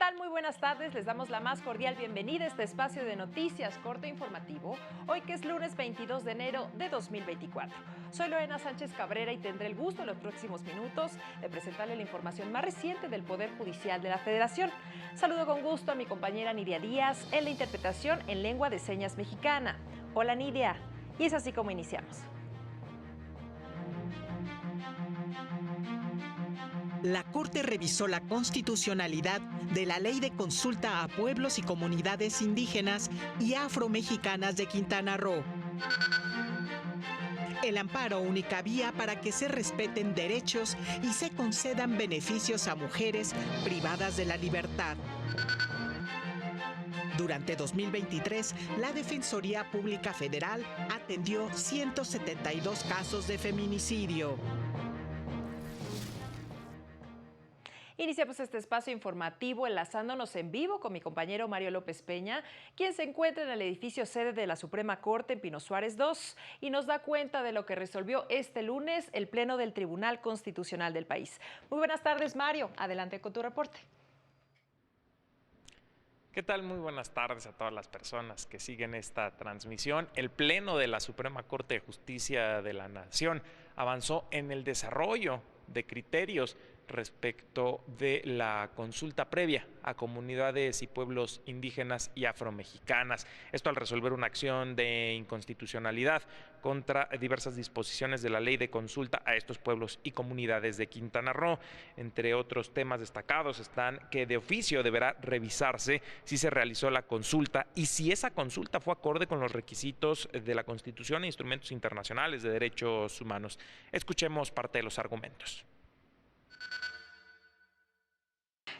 tal? Muy buenas tardes. Les damos la más cordial bienvenida a este espacio de noticias corto informativo, hoy que es lunes 22 de enero de 2024. Soy Lorena Sánchez Cabrera y tendré el gusto en los próximos minutos de presentarle la información más reciente del Poder Judicial de la Federación. Saludo con gusto a mi compañera Nidia Díaz en la interpretación en lengua de señas mexicana. Hola Nidia, y es así como iniciamos. La Corte revisó la constitucionalidad de la Ley de Consulta a Pueblos y Comunidades Indígenas y Afromexicanas de Quintana Roo. El amparo, única vía para que se respeten derechos y se concedan beneficios a mujeres privadas de la libertad. Durante 2023, la Defensoría Pública Federal atendió 172 casos de feminicidio. Iniciamos este espacio informativo enlazándonos en vivo con mi compañero Mario López Peña, quien se encuentra en el edificio sede de la Suprema Corte en Pino Suárez II y nos da cuenta de lo que resolvió este lunes el Pleno del Tribunal Constitucional del país. Muy buenas tardes, Mario. Adelante con tu reporte. ¿Qué tal? Muy buenas tardes a todas las personas que siguen esta transmisión. El Pleno de la Suprema Corte de Justicia de la Nación avanzó en el desarrollo de criterios respecto de la consulta previa a comunidades y pueblos indígenas y afromexicanas. Esto al resolver una acción de inconstitucionalidad contra diversas disposiciones de la ley de consulta a estos pueblos y comunidades de Quintana Roo. Entre otros temas destacados están que de oficio deberá revisarse si se realizó la consulta y si esa consulta fue acorde con los requisitos de la Constitución e instrumentos internacionales de derechos humanos. Escuchemos parte de los argumentos.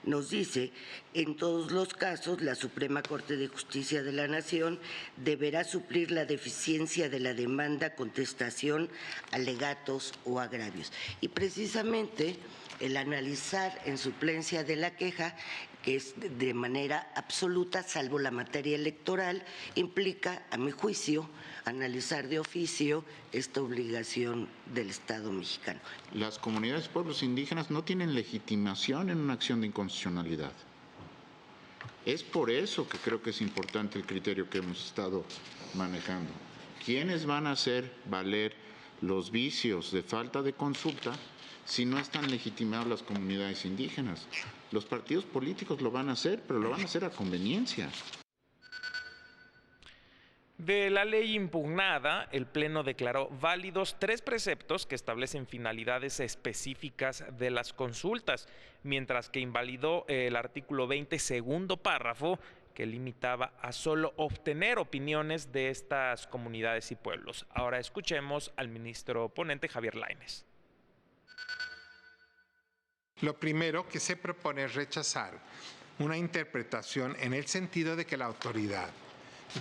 Nos dice, en todos los casos, la Suprema Corte de Justicia de la Nación deberá suplir la deficiencia de la demanda, contestación, alegatos o agravios. Y precisamente el analizar en suplencia de la queja, que es de manera absoluta, salvo la materia electoral, implica, a mi juicio, analizar de oficio esta obligación del Estado mexicano. Las comunidades y pueblos indígenas no tienen legitimación en una acción de inconstitucionalidad. Es por eso que creo que es importante el criterio que hemos estado manejando. ¿Quiénes van a hacer valer los vicios de falta de consulta si no están legitimadas las comunidades indígenas? Los partidos políticos lo van a hacer, pero lo van a hacer a conveniencia. De la ley impugnada, el Pleno declaró válidos 3 preceptos que establecen finalidades específicas de las consultas, mientras que invalidó el artículo 20, segundo párrafo, que limitaba a solo obtener opiniones de estas comunidades y pueblos. Ahora escuchemos al ministro ponente Javier Lainez. Lo primero que se propone es rechazar una interpretación en el sentido de que la autoridad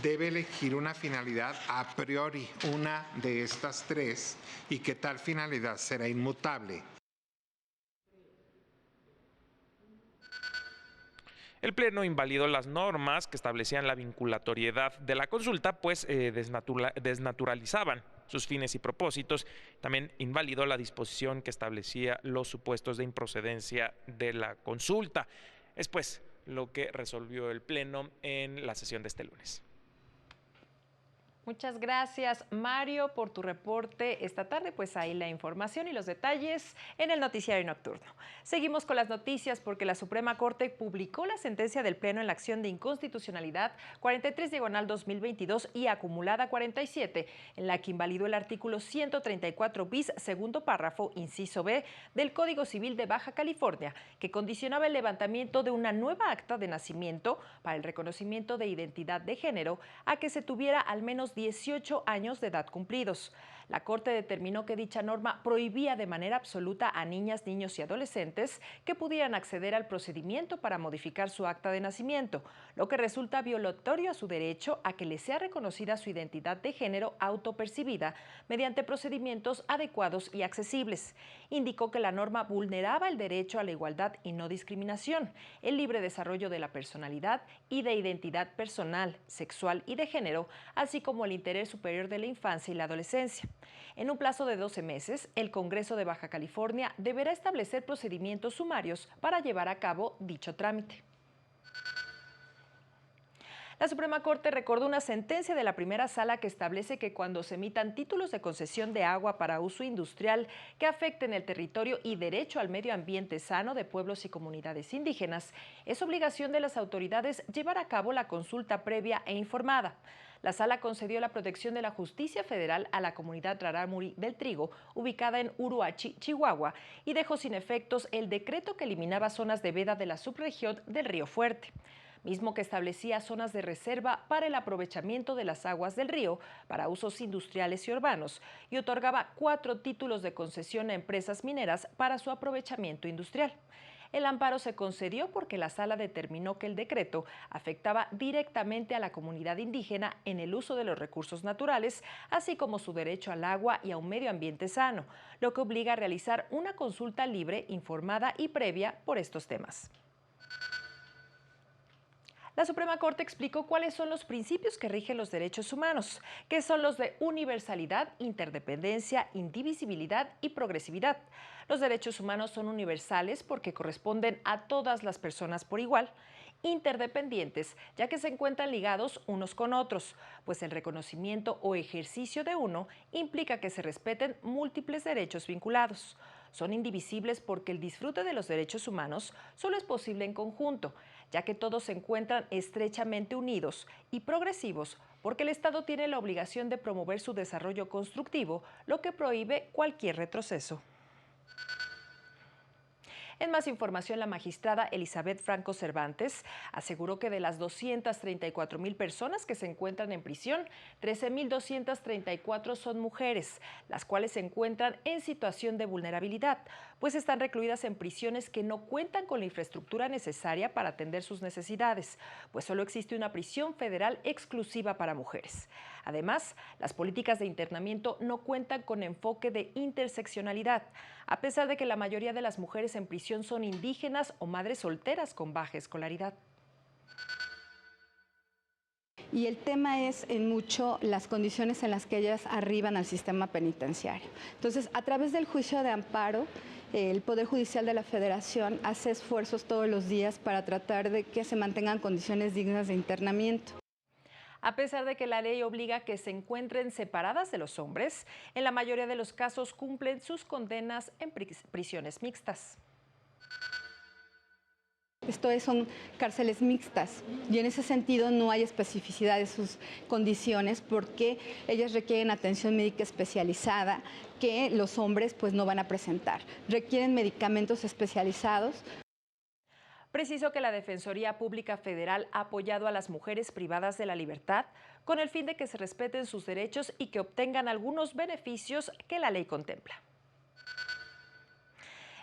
debe elegir una finalidad a priori, una de estas 3, y que tal finalidad será inmutable. El Pleno invalidó las normas que establecían la vinculatoriedad de la consulta, pues desnaturalizaban sus fines y propósitos. También invalidó la disposición que establecía los supuestos de improcedencia de la consulta. Es pues lo que resolvió el Pleno en la sesión de este lunes. Muchas gracias, Mario, por tu reporte esta tarde. Pues ahí la información y los detalles en el noticiario nocturno. Seguimos con las noticias porque la Suprema Corte publicó la sentencia del Pleno en la acción de inconstitucionalidad 43/2022 y acumulada 47, en la que invalidó el artículo 134 bis, segundo párrafo, inciso B, del Código Civil de Baja California, que condicionaba el levantamiento de una nueva acta de nacimiento para el reconocimiento de identidad de género a que se tuviera al menos 18 años de edad cumplidos. La Corte determinó que dicha norma prohibía de manera absoluta a niñas, niños y adolescentes que pudieran acceder al procedimiento para modificar su acta de nacimiento, lo que resulta violatorio a su derecho a que les sea reconocida su identidad de género autopercibida mediante procedimientos adecuados y accesibles. Indicó que la norma vulneraba el derecho a la igualdad y no discriminación, el libre desarrollo de la personalidad y de identidad personal, sexual y de género, así como el interés superior de la infancia y la adolescencia. En un plazo de 12 meses, el Congreso de Baja California deberá establecer procedimientos sumarios para llevar a cabo dicho trámite. La Suprema Corte recordó una sentencia de la primera sala que establece que cuando se emitan títulos de concesión de agua para uso industrial que afecten el territorio y derecho al medio ambiente sano de pueblos y comunidades indígenas, es obligación de las autoridades llevar a cabo la consulta previa e informada. La sala concedió la protección de la justicia federal a la comunidad Rarámuri del Trigo, ubicada en Uruachi, Chihuahua, y dejó sin efectos el decreto que eliminaba zonas de veda de la subregión del Río Fuerte, mismo que establecía zonas de reserva para el aprovechamiento de las aguas del río para usos industriales y urbanos y otorgaba 4 títulos de concesión a empresas mineras para su aprovechamiento industrial. El amparo se concedió porque la sala determinó que el decreto afectaba directamente a la comunidad indígena en el uso de los recursos naturales, así como su derecho al agua y a un medio ambiente sano, lo que obliga a realizar una consulta libre, informada y previa por estos temas. La Suprema Corte explicó cuáles son los principios que rigen los derechos humanos, que son los de universalidad, interdependencia, indivisibilidad y progresividad. Los derechos humanos son universales porque corresponden a todas las personas por igual, interdependientes, ya que se encuentran ligados unos con otros, pues el reconocimiento o ejercicio de uno implica que se respeten múltiples derechos vinculados. Son indivisibles porque el disfrute de los derechos humanos solo es posible en conjunto, ya que todos se encuentran estrechamente unidos, y progresivos porque el Estado tiene la obligación de promover su desarrollo constructivo, lo que prohíbe cualquier retroceso. En más información, la magistrada Elizabeth Franco Cervantes aseguró que de las 234,000 personas que se encuentran en prisión, 13,234 son mujeres, las cuales se encuentran en situación de vulnerabilidad, pues están recluidas en prisiones que no cuentan con la infraestructura necesaria para atender sus necesidades, pues solo existe una prisión federal exclusiva para mujeres. Además, las políticas de internamiento no cuentan con enfoque de interseccionalidad, a pesar de que la mayoría de las mujeres en prisión son indígenas o madres solteras con baja escolaridad. Y el tema es en mucho las condiciones en las que ellas arriban al sistema penitenciario. Entonces, a través del juicio de amparo, el Poder Judicial de la Federación hace esfuerzos todos los días para tratar de que se mantengan condiciones dignas de internamiento. A pesar de que la ley obliga a que se encuentren separadas de los hombres, en la mayoría de los casos cumplen sus condenas en prisiones mixtas. Son cárceles mixtas y en ese sentido no hay especificidad de sus condiciones porque ellas requieren atención médica especializada que los hombres pues no van a presentar. Requieren medicamentos especializados. Precisó que la Defensoría Pública Federal ha apoyado a las mujeres privadas de la libertad con el fin de que se respeten sus derechos y que obtengan algunos beneficios que la ley contempla.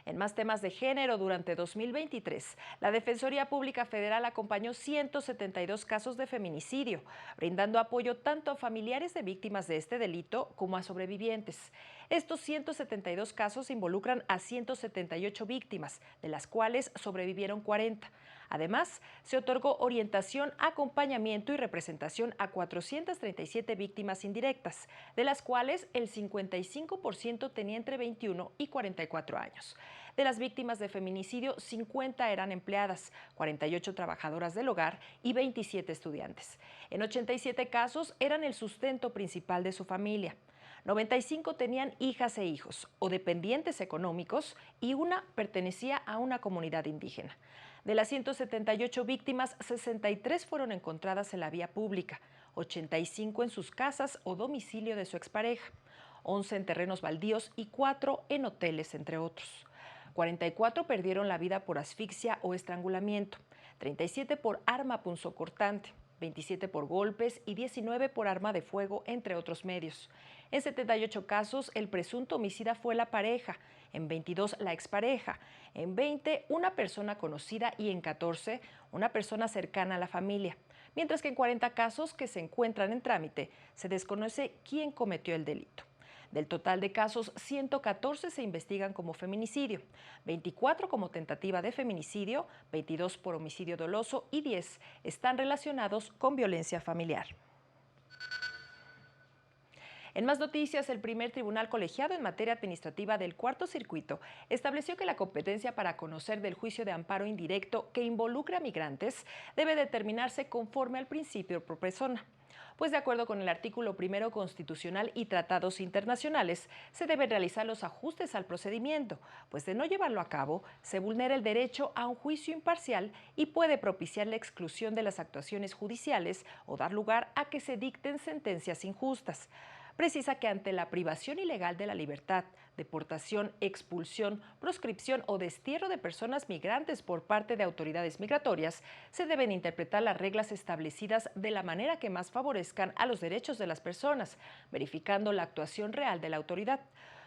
En más temas de género, durante 2023, la Defensoría Pública Federal acompañó 172 casos de feminicidio, brindando apoyo tanto a familiares de víctimas de este delito como a sobrevivientes. Estos 172 casos involucran a 178 víctimas, de las cuales sobrevivieron 40. Además, se otorgó orientación, acompañamiento y representación a 437 víctimas indirectas, de las cuales el 55% tenía entre 21 y 44 años. De las víctimas de feminicidio, 50 eran empleadas, 48 trabajadoras del hogar y 27 estudiantes. En 87 casos eran el sustento principal de su familia. 95 tenían hijas e hijos o dependientes económicos y una pertenecía a una comunidad indígena. De las 178 víctimas, 63 fueron encontradas en la vía pública, 85 en sus casas o domicilio de su expareja, 11 en terrenos baldíos y 4 en hoteles, entre otros. 44 perdieron la vida por asfixia o estrangulamiento, 37 por arma punzocortante, 27 por golpes y 19 por arma de fuego, entre otros medios. En 78 casos, el presunto homicida fue la pareja, en 22 la expareja, en 20 una persona conocida y en 14 una persona cercana a la familia, mientras que en 40 casos que se encuentran en trámite se desconoce quién cometió el delito. Del total de casos, 114 se investigan como feminicidio, 24 como tentativa de feminicidio, 22 por homicidio doloso y 10 están relacionados con violencia familiar. En más noticias, el primer tribunal colegiado en materia administrativa del Cuarto Circuito estableció que la competencia para conocer del juicio de amparo indirecto que involucre a migrantes debe determinarse conforme al principio pro persona. Pues de acuerdo con el artículo 1 constitucional y tratados internacionales, se deben realizar los ajustes al procedimiento, pues de no llevarlo a cabo, se vulnera el derecho a un juicio imparcial y puede propiciar la exclusión de las actuaciones judiciales o dar lugar a que se dicten sentencias injustas. Precisa que ante la privación ilegal de la libertad, deportación, expulsión, proscripción o destierro de personas migrantes por parte de autoridades migratorias, se deben interpretar las reglas establecidas de la manera que más favorezcan a los derechos de las personas, verificando la actuación real de la autoridad.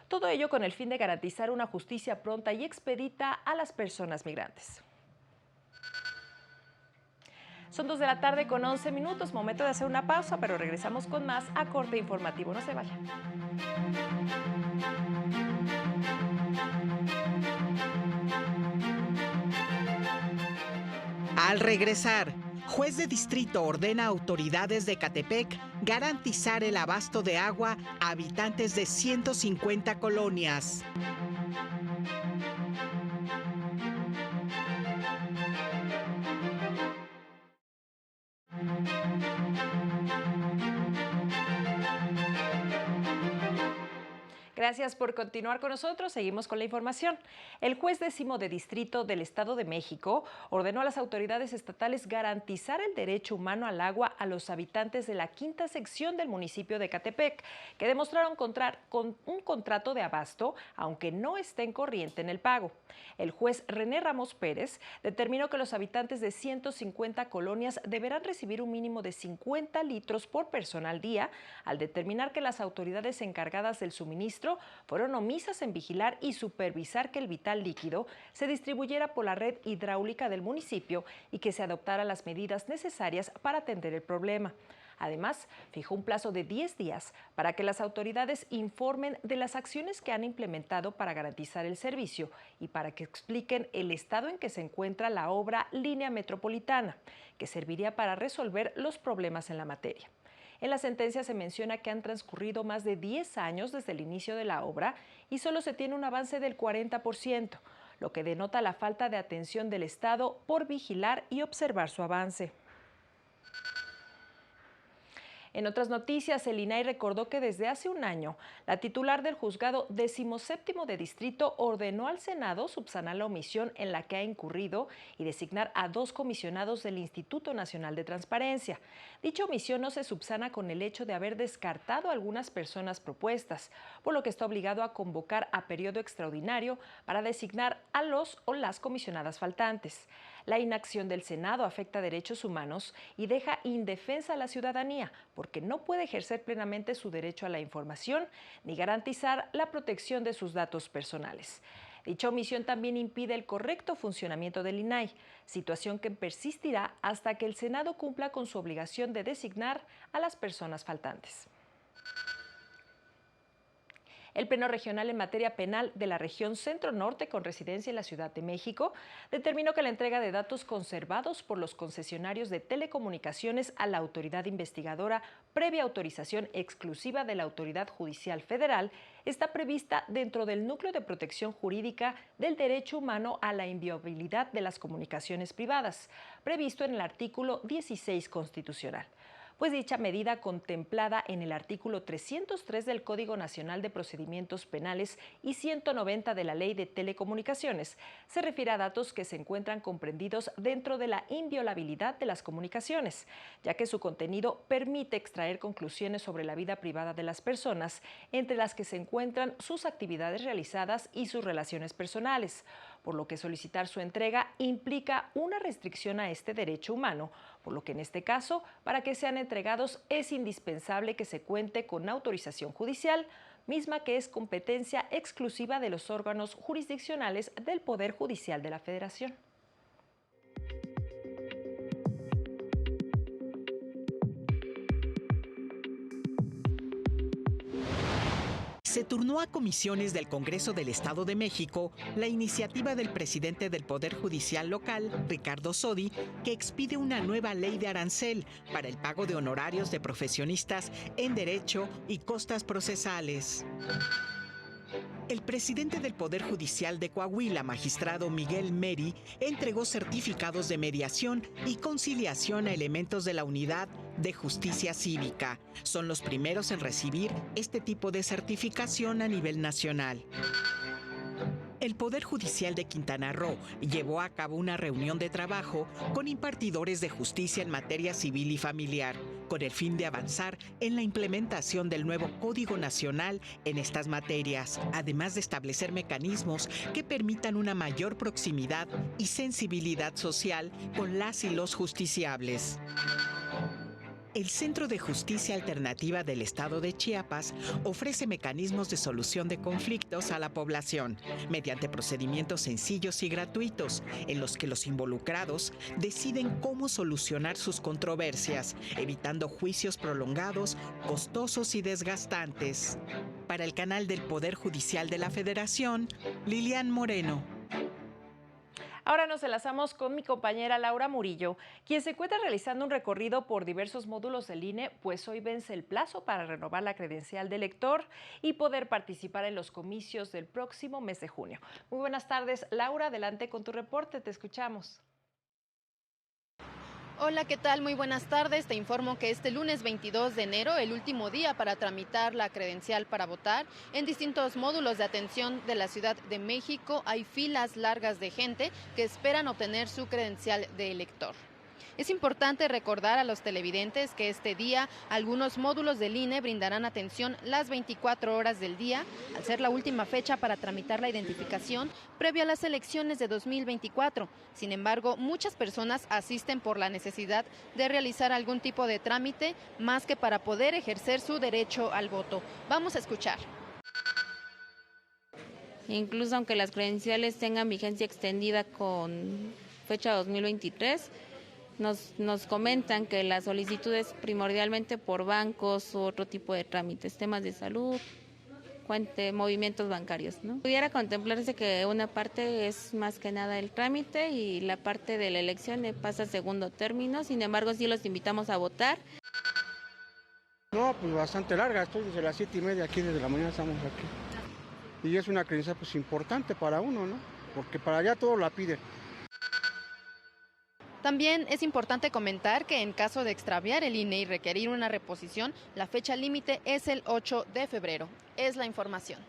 Todo ello con el fin de garantizar una justicia pronta y expedita a las personas migrantes. Son 2 de la tarde con 11 minutos, momento de hacer una pausa, pero regresamos con más a Corte Informativo. No se vayan. Al regresar, juez de distrito ordena a autoridades de Ecatepec garantizar el abasto de agua a habitantes de 150 colonias. Gracias por continuar con nosotros. Seguimos con la información. El juez 10º de distrito del Estado de México ordenó a las autoridades estatales garantizar el derecho humano al agua a los habitantes de la quinta sección del municipio de Ecatepec, que demostraron contar con un contrato de abasto, aunque no estén corriente en el pago. El juez René Ramos Pérez determinó que los habitantes de 150 colonias deberán recibir un mínimo de 50 litros por persona al día, al determinar que las autoridades encargadas del suministro fueron omisas en vigilar y supervisar que el vital líquido se distribuyera por la red hidráulica del municipio y que se adoptaran las medidas necesarias para atender el problema. Además, fijó un plazo de 10 días para que las autoridades informen de las acciones que han implementado para garantizar el servicio y para que expliquen el estado en que se encuentra la obra Línea Metropolitana, que serviría para resolver los problemas en la materia. En la sentencia se menciona que han transcurrido más de 10 años desde el inicio de la obra y solo se tiene un avance del 40%, lo que denota la falta de atención del Estado por vigilar y observar su avance. En otras noticias, el INAI recordó que desde hace un año, la titular del juzgado 17º de distrito ordenó al Senado subsanar la omisión en la que ha incurrido y designar a 2 comisionados del Instituto Nacional de Transparencia. Dicha omisión no se subsana con el hecho de haber descartado a algunas personas propuestas, por lo que está obligado a convocar a periodo extraordinario para designar a los o las comisionadas faltantes. La inacción del Senado afecta derechos humanos y deja indefensa a la ciudadanía, porque no puede ejercer plenamente su derecho a la información ni garantizar la protección de sus datos personales. Dicha omisión también impide el correcto funcionamiento del INAI, situación que persistirá hasta que el Senado cumpla con su obligación de designar a las personas faltantes. El Pleno Regional en materia penal de la región Centro-Norte con residencia en la Ciudad de México determinó que la entrega de datos conservados por los concesionarios de telecomunicaciones a la autoridad investigadora previa autorización exclusiva de la Autoridad Judicial Federal está prevista dentro del núcleo de protección jurídica del derecho humano a la inviolabilidad de las comunicaciones privadas, previsto en el artículo 16 constitucional. Pues dicha medida, contemplada en el artículo 303 del Código Nacional de Procedimientos Penales y 190 de la Ley de Telecomunicaciones, se refiere a datos que se encuentran comprendidos dentro de la inviolabilidad de las comunicaciones, ya que su contenido permite extraer conclusiones sobre la vida privada de las personas, entre las que se encuentran sus actividades realizadas y sus relaciones personales, por lo que solicitar su entrega implica una restricción a este derecho humano, por lo que en este caso, para que sean entregados es indispensable que se cuente con autorización judicial, misma que es competencia exclusiva de los órganos jurisdiccionales del Poder Judicial de la Federación. Se turnó a comisiones del Congreso del Estado de México la iniciativa del presidente del Poder Judicial local, Ricardo Sodi, que expide una nueva ley de arancel para el pago de honorarios de profesionistas en derecho y costas procesales. El presidente del Poder Judicial de Coahuila, magistrado Miguel Meri, entregó certificados de mediación y conciliación a elementos de la Unidad de Justicia Cívica. Son los primeros en recibir este tipo de certificación a nivel nacional. El Poder Judicial de Quintana Roo llevó a cabo una reunión de trabajo con impartidores de justicia en materia civil y familiar, con el fin de avanzar en la implementación del nuevo Código Nacional en estas materias, además de establecer mecanismos que permitan una mayor proximidad y sensibilidad social con las y los justiciables. El Centro de Justicia Alternativa del Estado de Chiapas ofrece mecanismos de solución de conflictos a la población mediante procedimientos sencillos y gratuitos en los que los involucrados deciden cómo solucionar sus controversias, evitando juicios prolongados, costosos y desgastantes. Para el canal del Poder Judicial de la Federación, Lilian Moreno. Ahora nos enlazamos con mi compañera Laura Murillo, quien se encuentra realizando un recorrido por diversos módulos del INE, pues hoy vence el plazo para renovar la credencial de elector y poder participar en los comicios del próximo mes de junio. Muy buenas tardes, Laura, adelante con tu reporte, te escuchamos. Hola, ¿qué tal? Muy buenas tardes. Te informo que este lunes 22 de enero, el último día para tramitar la credencial para votar, en distintos módulos de atención de la Ciudad de México hay filas largas de gente que esperan obtener su credencial de elector. Es importante recordar a los televidentes que este día algunos módulos del INE brindarán atención las 24 horas del día, al ser la última fecha para tramitar la identificación previo a las elecciones de 2024. Sin embargo, muchas personas asisten por la necesidad de realizar algún tipo de trámite, más que para poder ejercer su derecho al voto. Vamos a escuchar. Incluso aunque las credenciales tengan vigencia extendida con fecha 2023, nos comentan que la solicitud es primordialmente por bancos u otro tipo de trámites, temas de salud, movimientos bancarios, ¿no? Pudiera contemplarse que una parte es más que nada el trámite y la parte de la elección pasa a segundo término. Sin embargo, sí los invitamos a votar. No, pues bastante larga, estoy desde las 7:30 aquí, desde la mañana estamos aquí. Y es una credencial pues importante para uno, ¿no? Porque para allá todo la piden. También es importante comentar que en caso de extraviar el INE y requerir una reposición, la fecha límite es el 8 de febrero. Es la información.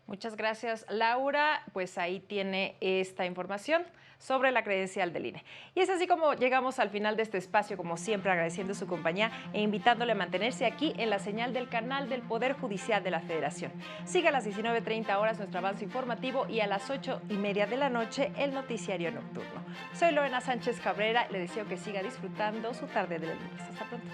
Muchas gracias, Laura. Pues ahí tiene esta información sobre la credencial del INE. Y es así como llegamos al final de este espacio, como siempre agradeciendo su compañía e invitándole a mantenerse aquí en la señal del canal del Poder Judicial de la Federación. Siga a las 19:30 horas nuestro avance informativo y a las 8:30 de la noche el noticiario nocturno. Soy Lorena Sánchez Cabrera, le deseo que siga disfrutando su tarde de lunes. Hasta pronto.